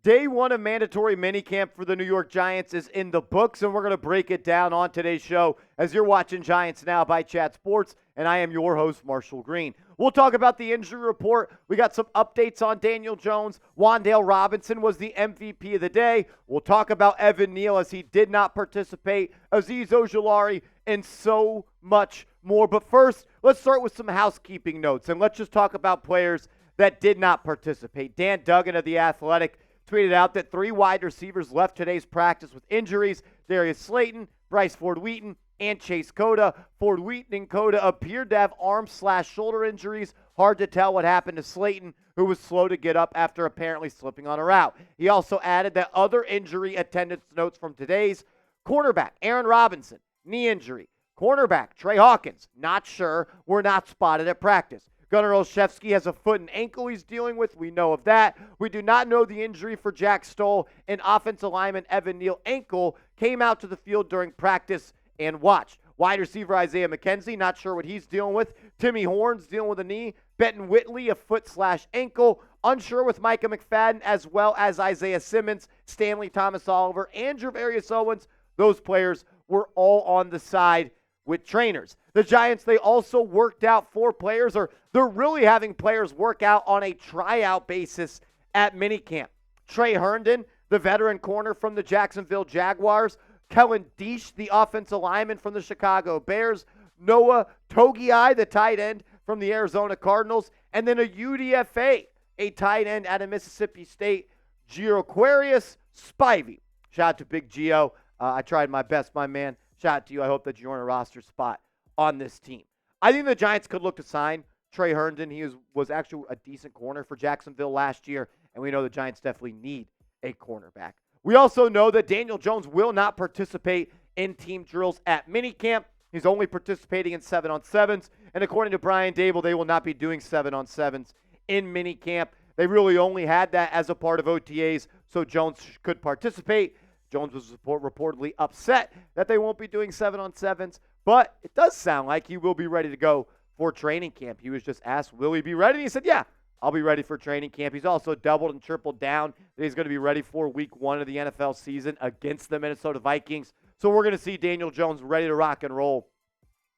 Day one of mandatory minicamp for the New York Giants is in the books, and we're going to break it down on today's show as you're watching Giants Now by Chat Sports, and I am your host, Marshall Green. We'll talk about the injury report. We got some updates on Daniel Jones. Wan'Dale Robinson was the MVP of the day. We'll talk about Evan Neal as he did not participate, Azeez Ojulari, and so much more. But first, let's start with some housekeeping notes, and let's just talk about players that did not participate. Dan Duggan of The Athletic tweeted out that 3 wide receivers left today's practice with injuries: Darius Slayton, Bryce Ford-Wheaton, and Chase Cota. Ford-Wheaton and Cota appeared to have arm/shoulder injuries. Hard to tell what happened to Slayton, who was slow to get up after apparently slipping on a route. He also added that other injury attendance notes from today's: cornerback Aaron Robinson, knee injury. Cornerback Trey Hawkins, not sure, were not spotted at practice. Gunnar Olszewski has a foot and ankle he's dealing with. We know of that. We do not know the injury for Jack Stoll, and offensive lineman Evan Neal ankle came out to the field during practice and watched. Wide receiver Isaiah McKenzie, not sure what he's dealing with. Timmy Horns dealing with a knee. Benton Whitley, a foot/ankle. Unsure with Micah McFadden, as well as Isaiah Simmons, Stanley Thomas Oliver, and Gervarius Owens. Those players were all on the side with trainers. The Giants, they also worked out 4 players, or they're really having players work out on a tryout basis at minicamp. Tre Herndon, the veteran corner from the Jacksonville Jaguars. Kellen Diesch, the offensive lineman from the Chicago Bears. Noah Togia, the tight end from the Arizona Cardinals. And then a UDFA, a tight end out of Mississippi State, Geor'quarius Spivey. Shout out to Big Gio. I tried my best, my man. Shout out to you. I hope that you're in a roster spot on this team. I think the Giants could look to sign Tre Herndon. He was actually a decent corner for Jacksonville last year, and we know the Giants definitely need a cornerback. We also know that Daniel Jones will not participate in team drills at minicamp. He's only participating in 7-on-7s, and according to Brian Daboll, they will not be doing 7-on-7s in minicamp. They really only had that as a part of OTAs, so Jones could participate. Jones was reportedly upset that they won't be doing 7-on-7s, but it does sound like he will be ready to go for training camp. He was just asked, will he be ready? He said, yeah, I'll be ready for training camp. He's also doubled and tripled down that he's going to be ready for week 1 of the NFL season against the Minnesota Vikings. So we're going to see Daniel Jones ready to rock and roll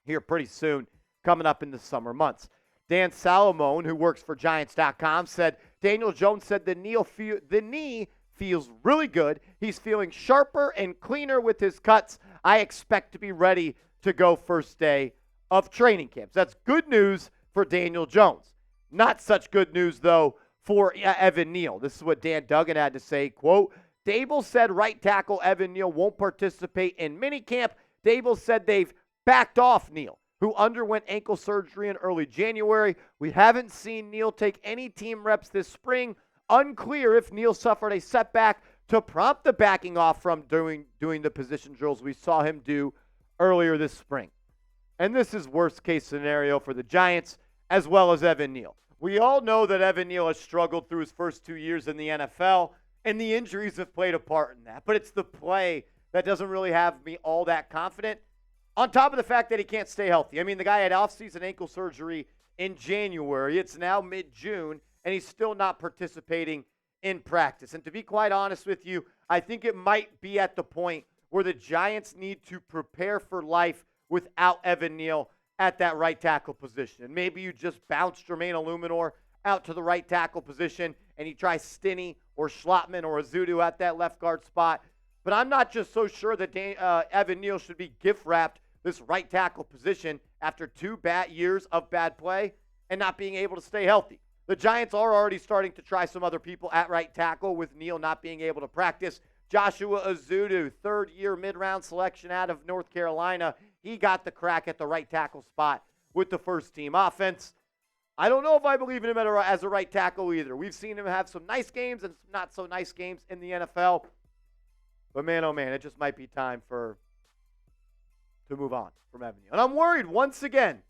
here pretty soon, coming up in the summer months. Dan Salomone, who works for Giants.com, said Daniel Jones said the knee feels really good. He's feeling sharper and cleaner with his cuts. I expect to be ready to go first day of training camps. That's good news for Daniel Jones. Not such good news, though, for Evan Neal. This is what Dan Duggan had to say, quote, Daboll said right tackle Evan Neal won't participate in minicamp. Daboll said they've backed off Neal, who underwent ankle surgery in early January. We haven't seen Neal take any team reps this spring. Unclear if Neal suffered a setback to prompt the backing off from doing the position drills we saw him do earlier this spring. And this is worst case scenario for the Giants as well as Evan Neal. We all know that Evan Neal has struggled through his first 2 years in the NFL, and the injuries have played a part in that. But it's the play that doesn't really have me all that confident, on top of the fact that he can't stay healthy. I mean, the guy had offseason ankle surgery in January. It's now mid-June, and he's still not participating in practice. And to be quite honest with you, I think it might be at the point where the Giants need to prepare for life without Evan Neal at that right tackle position. And maybe you just bounce Jermaine Illuminor out to the right tackle position, and you try Stinney or Schlottman or Azudu at that left guard spot. But I'm not just so sure that Evan Neal should be gift-wrapped this right tackle position after 2 bad years of bad play and not being able to stay healthy. The Giants are already starting to try some other people at right tackle with Neal not being able to practice. Joshua Azudu, 3rd-year mid-round selection out of North Carolina. He got the crack at the right tackle spot with the first-team offense. I don't know if I believe in him as a right tackle either. We've seen him have some nice games and some not so nice games in the NFL. But man, oh man, it just might be time to move on from Evan Neal. And I'm worried once again.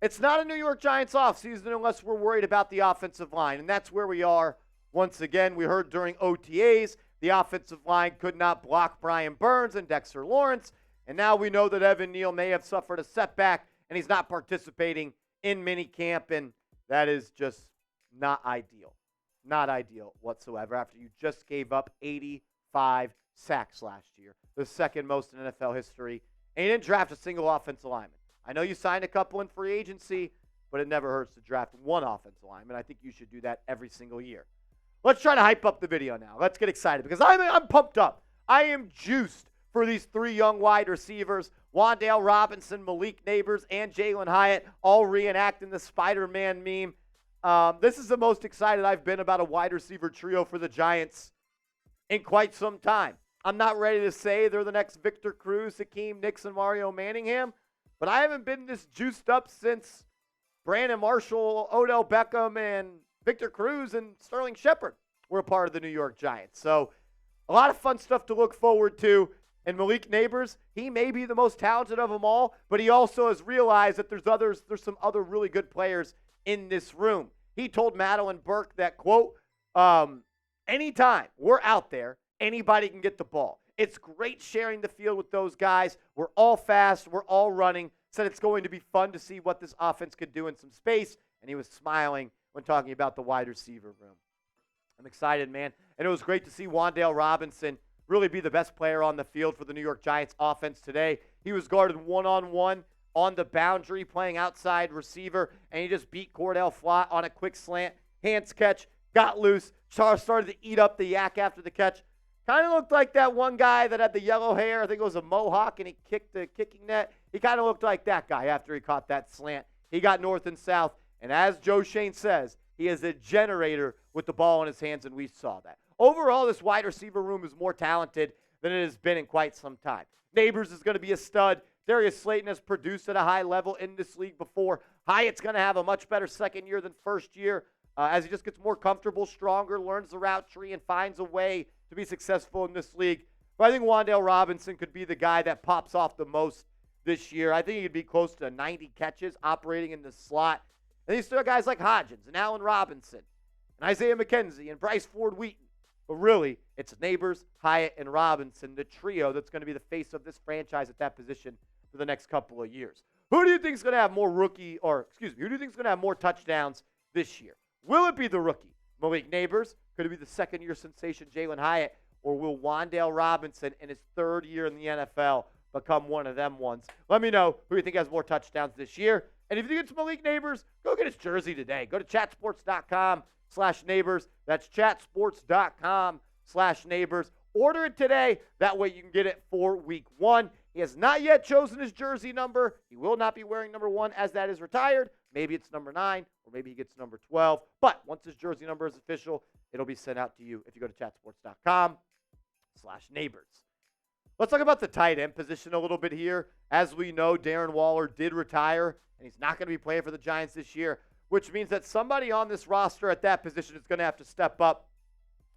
It's not a New York Giants offseason unless we're worried about the offensive line. And that's where we are once again. We heard during OTAs the offensive line could not block Brian Burns and Dexter Lawrence. And now we know that Evan Neal may have suffered a setback and he's not participating in minicamp. And that is just not ideal. not ideal whatsoever after you just gave up 85 sacks last year, the second most in NFL history, and you didn't draft a single offensive lineman. I know you signed a couple in free agency, but it never hurts to draft one offensive lineman. I think you should do that every single year. Let's try to hype up the video now. Let's get excited because I'm pumped up. I am juiced for these three young wide receivers, Wan'Dale Robinson, Malik Nabers, and Jalin Hyatt, all reenacting the Spider-Man meme. This is the most excited I've been about a wide receiver trio for the Giants in quite some time. I'm not ready to say they're the next Victor Cruz, Hakeem Nicks, and Mario Manningham, but I haven't been this juiced up since Brandon Marshall, Odell Beckham, and Victor Cruz and Sterling Shepard were a part of the New York Giants. So a lot of fun stuff to look forward to. And Malik Nabers, he may be the most talented of them all, but he also has realized that there's some other really good players in this room. He told Madeline Burke that, quote, anytime we're out there, anybody can get the ball. It's great sharing the field with those guys. We're all fast. We're all running. Said it's going to be fun to see what this offense could do in some space. And he was smiling when talking about the wide receiver room. I'm excited, man. And it was great to see Wan'Dale Robinson really be the best player on the field for the New York Giants offense today. He was guarded one-on-one on the boundary, playing outside receiver, and he just beat Cordell Flott on a quick slant, hands catch, got loose, started to eat up the yak after the catch. Kind of looked like that one guy that had the yellow hair. I think it was a mohawk, and he kicked the kicking net. He kind of looked like that guy after he caught that slant. He got north and south, and as Joe Shane says, he is a generator with the ball in his hands, and we saw that. Overall, this wide receiver room is more talented than it has been in quite some time. Nabers is going to be a stud. Darius Slayton has produced at a high level in this league before. Hyatt's going to have a much better second year than first year as he just gets more comfortable, stronger, learns the route tree, and finds a way to be successful in this league. But I think Wan'Dale Robinson could be the guy that pops off the most this year. I think he could be close to 90 catches operating in the slot. And you still have guys like Hodgins and Allen Robinson and Isaiah McKenzie and Bryce Ford-Wheaton. But really, it's Nabers, Hyatt, and Robinson, the trio that's going to be the face of this franchise at that position for the next couple of years. Who do you think is going to have more who do you think is going to have more touchdowns this year? Will it be the rookie, Malik Nabers? Could it be the second-year sensation, Jalin Hyatt? Or will Wan'Dale Robinson, in his third year in the NFL, become one of them ones? Let me know who you think has more touchdowns this year. And if you think it's Malik Nabers, go get his jersey today. Go to chatsports.com/Nabers. That's chatsports.com/Nabers. Order it today. That way you can get it for week 1. He has not yet chosen his jersey number. He will not be wearing number 1 as that is retired. Maybe it's number 9 or maybe he gets number 12. But once his jersey number is official, it'll be sent out to you if you go to chatsports.com/Nabers. Let's talk about the tight end position a little bit here. As we know, Darren Waller did retire, and he's not going to be playing for the Giants this year, which means that somebody on this roster at that position is going to have to step up.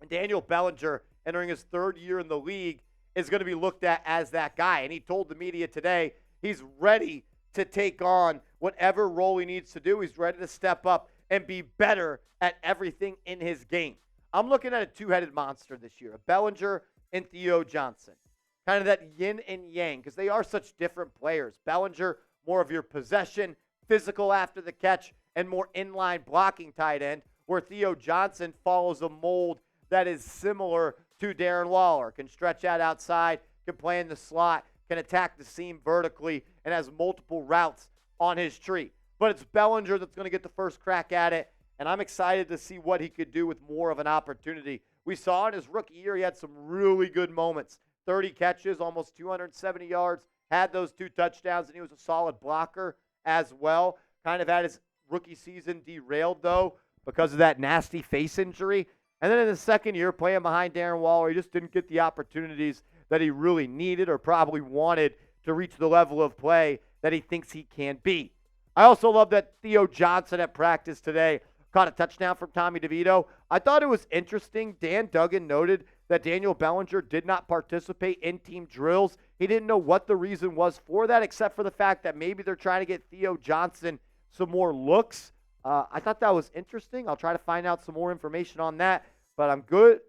And Daniel Bellinger, entering his third year in the league, is going to be looked at as that guy. And he told the media today he's ready to take on whatever role he needs to do. He's ready to step up and be better at everything in his game. I'm looking at a two-headed monster this year, a Bellinger and Theo Johnson. Kind of that yin and yang, because they are such different players. Bellinger, more of your possession, physical after the catch, and more inline blocking tight end, where Theo Johnson follows a mold that is similar to Darren Waller. Can stretch out outside, can play in the slot, can attack the seam vertically, and has multiple routes on his tree. But it's Bellinger that's going to get the first crack at it, and I'm excited to see what he could do with more of an opportunity. We saw in his rookie year he had some really good moments. 30 catches, almost 270 yards, had those 2 touchdowns, and he was a solid blocker as well. Kind of had his rookie season derailed, though, because of that nasty face injury. And then in the second year, playing behind Darren Waller, he just didn't get the opportunities that he really needed or probably wanted to reach the level of play that he thinks he can be. I also love that Theo Johnson at practice today caught a touchdown from Tommy DeVito. I thought it was interesting. Dan Duggan noted that Daniel Bellinger did not participate in team drills. He didn't know what the reason was for that, except for the fact that maybe they're trying to get Theo Johnson some more looks. I thought that was interesting. I'll try to find out some more information on that. But I'm good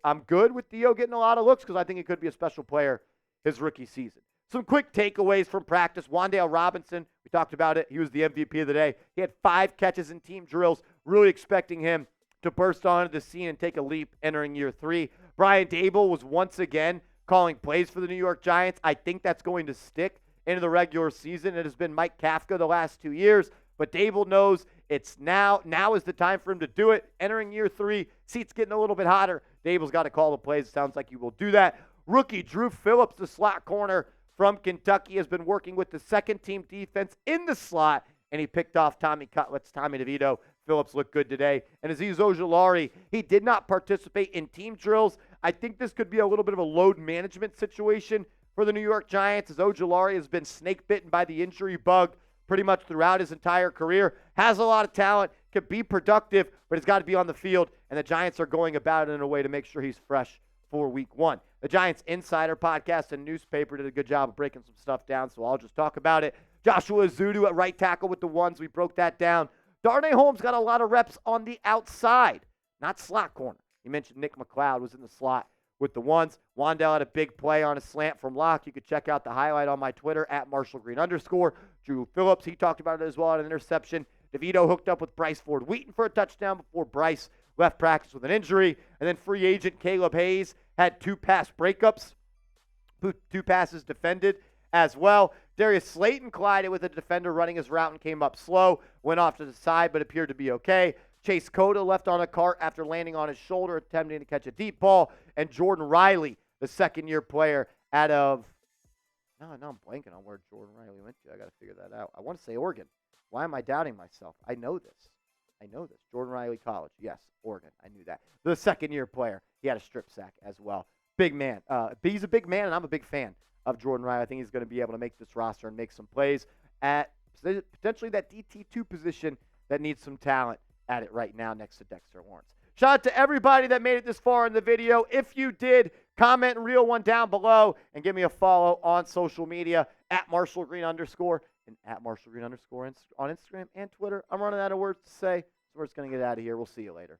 with Theo getting a lot of looks because I think he could be a special player his rookie season. Some quick takeaways from practice. Wan'Dale Robinson, we talked about it. He was the MVP of the day. He had 5 catches in team drills. Really expecting him to burst onto the scene and take a leap entering year 3. Brian Daboll was once again calling plays for the New York Giants. I think that's going to stick into the regular season. It has been Mike Kafka the last 2 years, but Daboll knows it's now. Now is the time for him to do it. Entering year 3, seat's getting a little bit hotter. Daboll's got to call the plays. It sounds like he will do that. Rookie Dru Phillips, the slot corner from Kentucky, has been working with the second-team defense in the slot, and he picked off Tommy Cutlett's Tommy DeVito. Phillips looked good today. And Azeez Ojulari, he did not participate in team drills. I think this could be a little bit of a load management situation for the New York Giants, as Ojulari has been snake bitten by the injury bug pretty much throughout his entire career. Has a lot of talent, can be productive, but he's got to be on the field, and the Giants are going about it in a way to make sure he's fresh for week 1. The Giants Insider podcast and newspaper did a good job of breaking some stuff down, so I'll just talk about it. Joshua Ezeudu at right tackle with the ones. We broke that down. Darnay Holmes got a lot of reps on the outside, not slot corner. You mentioned Nick McLeod was in the slot with the ones. Wan'Dale had a big play on a slant from Locke. You could check out the highlight on my Twitter at @MarshallGreen_. Dru Phillips, he talked about it as well at an interception. DeVito hooked up with Bryce Ford Wheaton for a touchdown before Bryce left practice with an injury. And then free agent Caleb Hayes had 2 pass breakups, 2 passes defended as well. Darius Slayton collided with a defender running his route and came up slow, went off to the side but appeared to be okay. Chase Cota left on a cart after landing on his shoulder, attempting to catch a deep ball. And Jordan Riley, the second-year player out of – no, I'm blanking on where Jordan Riley went to. I got to figure that out. I want to say Oregon. Why am I doubting myself? I know this. Jordan Riley College. Yes, Oregon. I knew that. The second-year player. He had a strip sack as well. Big man. He's a big man, and I'm a big fan of Jordan Riley. I think he's going to be able to make this roster and make some plays at potentially that DT2 position that needs some talent at it right now next to Dexter Lawrence. Shout out to everybody that made it this far in the video. If you did, comment and reel one down below and give me a follow on social media at @MarshallGreen_ and at @MarshallGreen_ on Instagram and Twitter. I'm running out of words to say, so we're just going to get out of here. We'll see you later.